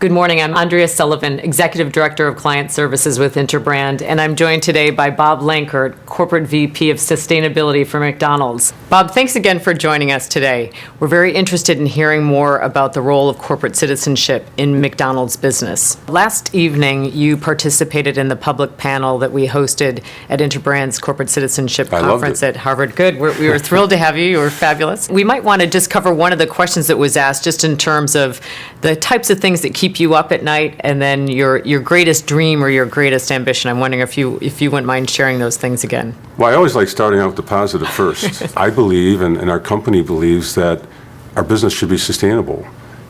Good morning. I'm Andrea Sullivan, Executive Director of Client Services with Interbrand, and I'm joined today by Bob Langert, Corporate VP of Sustainability for McDonald's. Bob, thanks again for joining us today. We're very interested in hearing more about the role of corporate citizenship in McDonald's business. Last evening, you participated in the public panel that we hosted at Interbrand's Corporate Citizenship Conference at Harvard. Good. We were thrilled to have you. You were fabulous. We might want to just cover one of the questions that was asked, just in terms of the types of things that keep you up at night, and then your greatest dream or your greatest ambition. I'm wondering if you wouldn't mind sharing those things again. Well, I always like starting out with the positive first. I believe, and our company believes, that our business should be sustainable.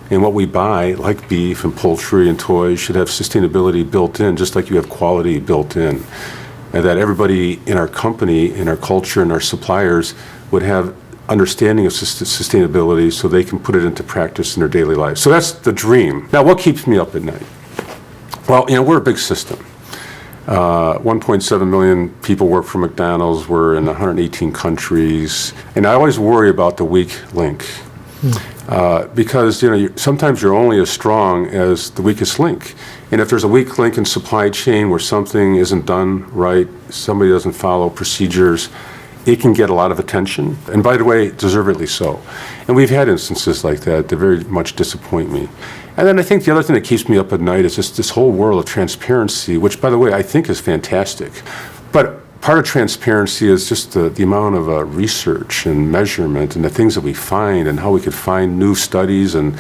And what we buy, like beef and poultry and toys, should have sustainability built in, just like you have quality built in. And that everybody in our company, in our culture, and our suppliers would have understanding of sustainability so they can put it into practice in their daily life. So that's the dream. Now, what keeps me up at night? Well, we're a big system. 1.7 million people work for McDonald's. We're in 118 countries. And I always worry about the weak link. Because sometimes you're only as strong as the weakest link. And if there's a weak link in supply chain where something isn't done right, somebody doesn't follow procedures, it can get a lot of attention, and by the way, deservedly so. And we've had instances like that very much disappoint me. And then I think the other thing that keeps me up at night is just this whole world of transparency, which, by the way, I think is fantastic. But part of transparency is just the amount of research and measurement and the things that we find, and how we could find new studies and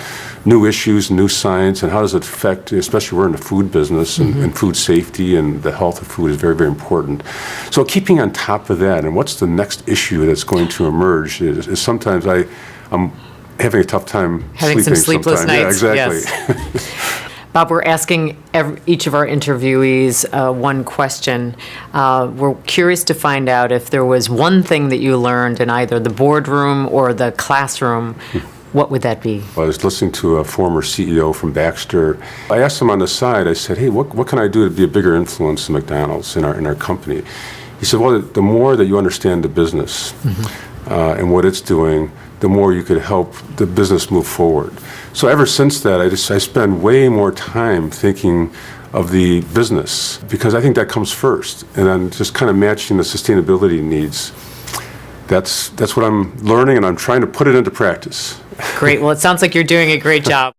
new issues, new science, and how does it affect, especially we're in the food business, and food safety and the health of food is very, very important. So keeping on top of that, and what's the next issue that's going to emerge, is sometimes I'm having a tough time having some sleepless nights. Yeah, exactly. Yes. Bob, we're asking each of our interviewees one question. We're curious to find out if there was one thing that you learned in either the boardroom or the classroom. What would that be? I was listening to a former CEO from Baxter. I asked him on the side, I said, hey, what can I do to be a bigger influence in McDonald's, in our company? He said, well, the more that you understand the business and what it's doing, the more you could help the business move forward. So ever since that, I spend way more time thinking of the business, because I think that comes first, and then just kind of matching the sustainability needs. That's what I'm learning, and I'm trying to put it into practice. Great. Well, it sounds like you're doing a great job.